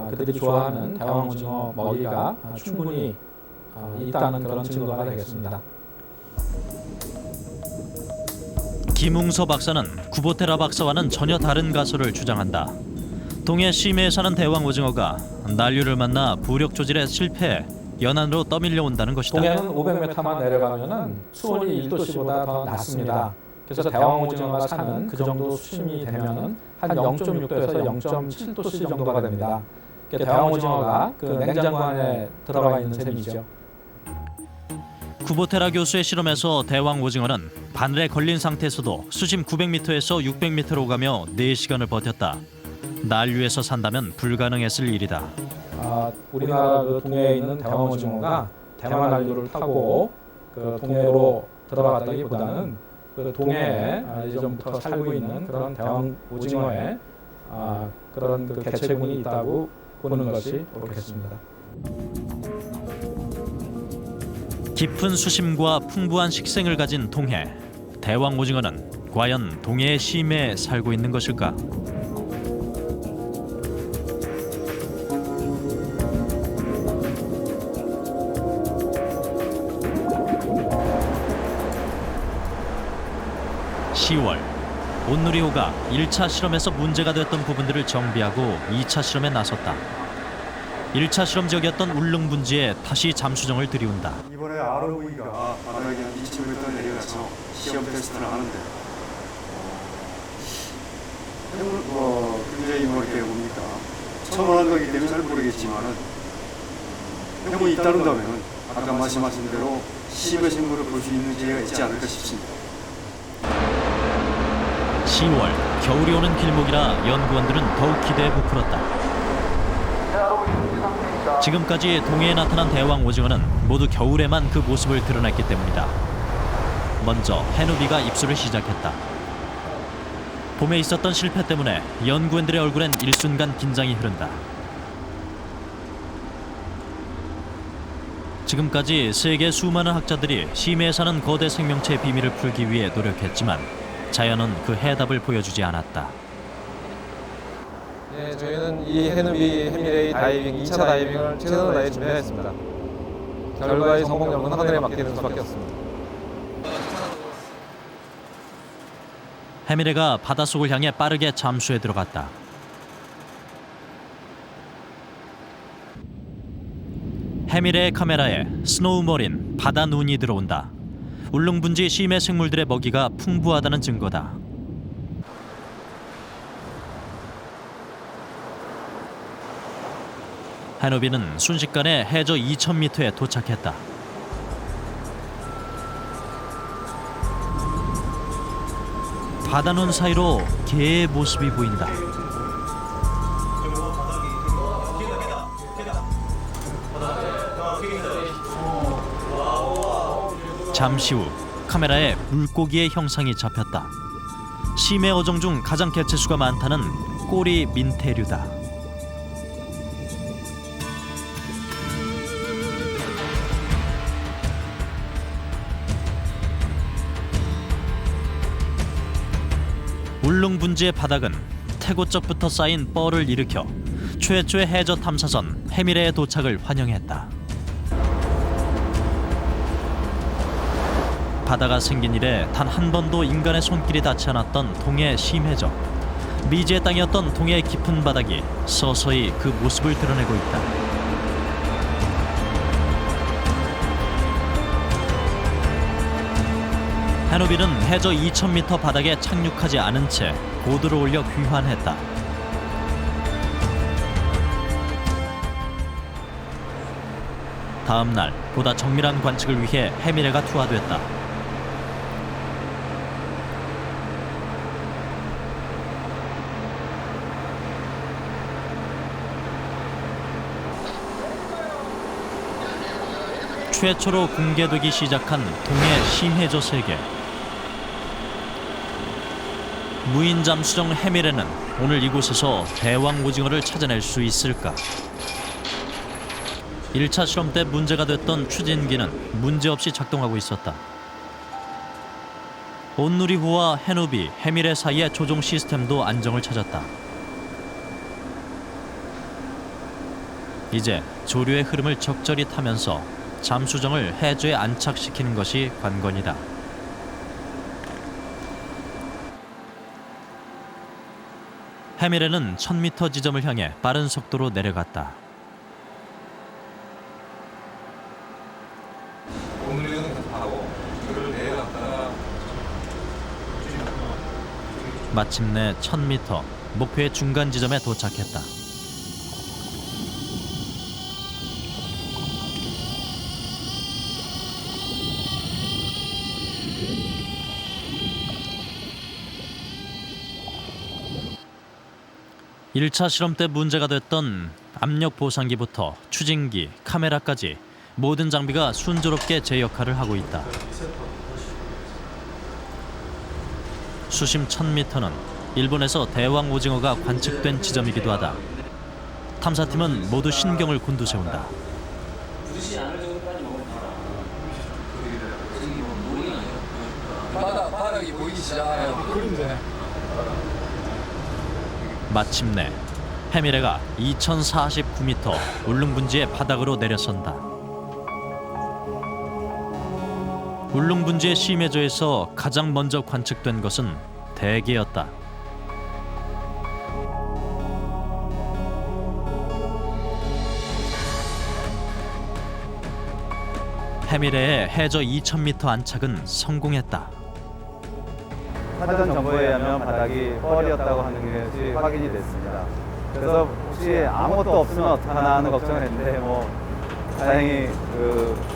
그들이 좋아하는 대왕 오징어 먹이가 충분히 있다는 그런 증거가 되겠습니다. 김웅서 박사는 구보테라 박사와는 전혀 다른 가설을 주장한다. 동해 심해에 사는 대왕 오징어가 난류를 만나 부력 조질에 실패해 연안으로 떠밀려 온다는 것이다. 동해는 500m만 내려가면은 수온이 1도씨보다 더 낮습니다. 그래서 대왕 오징어가 사는 그 정도 수심이 되면은 한 0.6도에서 0.7도씨 정도가 됩니다. 대왕 오징어가 그 냉장고 안에 들어가 있는 셈이죠. 구보테라 교수의 실험에서 대왕 오징어는 바늘에 걸린 상태에서도 수심 900m에서 600m로 가며 4시간을 버텼다. 난류에서 산다면 불가능했을 일이다. 우리나라 그 동해에 있는 대왕 오징어가 대만 난류를 타고 그 동해로 들어갔다기보다는 그 동해에 예전부터 살고 있는 그런 대왕 오징어의 그런 그 개체군이 있다고 보는 것이 옳겠습니다. 깊은 수심과 풍부한 식생을 가진 동해. 대왕 오징어는 과연 동해의 심해에 살고 있는 것일까? (10월) 온누리호가 1차 실험에서 문제가 됐던 부분들을 정비하고 2차 실험에 나섰다. 1차 실험 지역이었던 울릉분지에 다시 잠수정을 들이운다. 이번에 ROV가 바닥에 2,000m 내려가서 시험 테스트를 하는데 굉장히 이렇게 뭡니까? 처음 하는 거기 때문에 잘 모르겠지만은 해문이 따른다면 아까 말씀하신 대로 심해 생물을 볼 수 있는 기회가 있지 않을까 싶습니다. 10월 겨울이 오는 길목이라 연구원들은 더욱 기대에 부풀었다. 지금까지 동해에 나타난 대왕 오징어는 모두 겨울에만 그 모습을 드러냈기 때문이다. 먼저 해누비가 입수를 시작했다. 봄에 있었던 실패 때문에 연구원들의 얼굴엔 일순간 긴장이 흐른다. 지금까지 세계 수많은 학자들이 심해에 사는 거대 생명체의 비밀을 풀기 위해 노력했지만 자연은 그 해답을 보여주지 않았다. 네, 저희는 이 해누비 해밀레이 다이빙 2차 다이빙을 최선을 다해 준비했습니다. 결과의 성공 여부는 하늘에 맡기는 수밖에 없습니다. 해밀레가 바닷속을 향해 빠르게 잠수에 들어갔다. 해밀레의 카메라에 스노우머린, 바다 눈이 들어온다. 울릉분지 심해 생물들의 먹이가 풍부하다는 증거다. 해누비는 순식간에 해저 2,000m에 도착했다. 바다눈 사이로 개의 모습이 보인다. 잠시 후 카메라에 물고기의 형상이 잡혔다. 심해 어종 중 가장 개체수가 많다는 꼬리 민테류다. 울릉분지의 바닥은 태고적부터 쌓인 뻘을 일으켜 최초의 해저 탐사선 해밀레의 도착을 환영했다. 바다가 생긴 이래 단 한 번도 인간의 손길이 닿지 않았던 동해 심해저. 미지의 땅이었던 동해의 깊은 바닥이 서서히 그 모습을 드러내고 있다. 해누비는 해저 2,000m 바닥에 착륙하지 않은 채 고도를 올려 귀환했다. 다음 날 보다 정밀한 관측을 위해 해밀레가 투하됐다. 최초로 공개되기 시작한 동해 심해저 세계. 무인 잠수정 해밀레는 오늘 이곳에서 대왕 오징어를 찾아낼 수 있을까? 1차 실험 때 문제가 됐던 추진기는 문제없이 작동하고 있었다. 온누리호와 해누비, 해밀레 사이의 조종 시스템도 안정을 찾았다. 이제 조류의 흐름을 적절히 타면서 잠수정을 해저에 안착시키는 것이 관건이다. 해밀레는 1,000m 지점을 향해 빠른 속도로 내려갔다. 마침내 1,000m 목표의 중간 지점에 도착했다. (1차) 실험 때 문제가 됐던 압력 보상기부터 추진기, 카메라까지 모든 장비가 순조롭게 제 역할을 하고 있다. 수심 1,000m는 일본에서 대왕 오징어가 관측된 지점이기도 하다. 탐사팀은 모두 신경을 곤두세운다. 바닥이 보이기 시작하네요. 그런데 마침내 해밀레가 2,049m 울릉분지의 바닥으로 내려선다. 울릉분지의 심해저에서 가장 먼저 관측된 것은 대게였다. 해미래의 해저 2,000m 안착은 성공했다. 사전 정보에 의하면 바닥이 뻘이었다고 하는 것이 확인이 됐습니다. 그래서 혹시 아무것도 없으면 어떡하나 하는 걱정을 했는데 다행히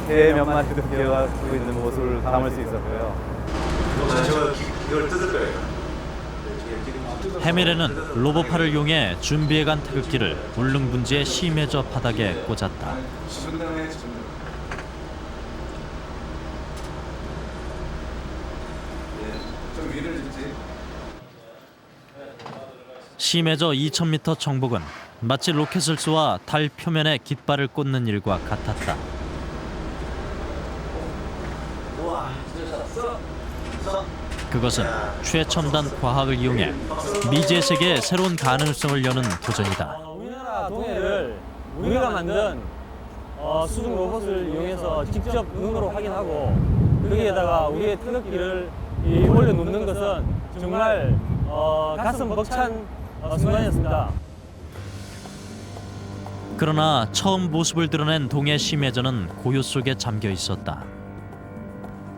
개의 몇 마리도 기어가고 있는 모습을 담을 수 있었고요. 이걸 뜯을 거예요. 해미래는 로보팔을 이용해 준비해간 태극기를 울릉분지의 심해저 바닥에 꽂았다. 심해저 2,000m 정복은 마치 로켓을 쏘아 달 표면에 깃발을 꽂는 일과 같았다. 그것은 최첨단 과학을 이용해 미지의 세계에 새로운 가능성을 여는 도전이다. 우리나라 동해를 우리가 만든 수중 로봇을 이용해서 직접 눈으로 확인하고 거기에다가 우리의 태극기를 올려놓는 것은 정말 가슴 벅찬 순간이었습니다. 그러나 처음 모습을 드러낸 동해 심해저는 고요 속에 잠겨 있었다.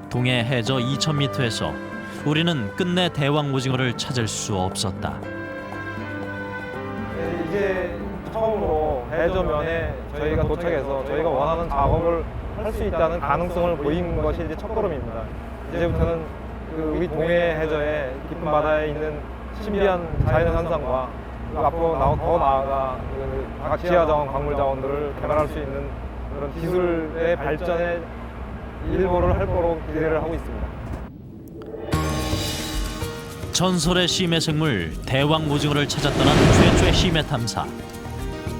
동해 해저 2,000m에서 우리는 끝내 대왕 오징어를 찾을 수 없었다. 이제 처음으로 해저면에 저희가 도착해서 저희가 원하는 작업을 할 수 있다는 가능성을 보인 것이 이제 첫걸음입니다. 이제부터는 우리 동해 해저의 깊은 바다에 있는 신비한 자연 현상과 앞으로 더 나아가 각 지하자원, 광물자원들을 개발할 수 있는 그런 기술의 발전에 일보를 할 거로 기대를 하고 있습니다. 전설의 심해 생물 대왕 오징어를 찾아 떠난 최초의 심해 탐사.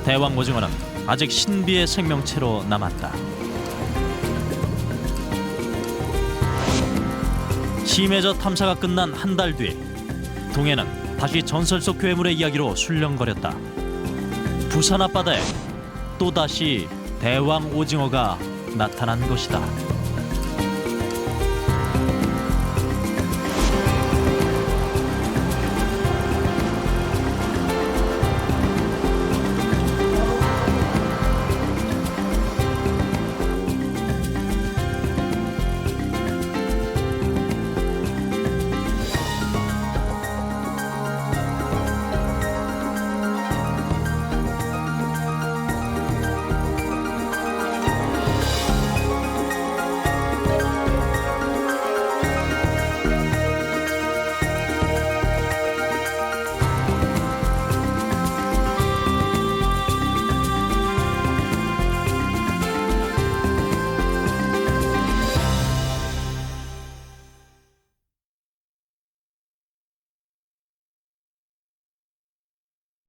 대왕 오징어는 아직 신비의 생명체로 남았다. 심해저 탐사가 끝난 한 달 뒤, 동해는 다시 전설 속 괴물의 이야기로 술렁거렸다. 부산 앞바다에 또다시 대왕 오징어가 나타난 것이다.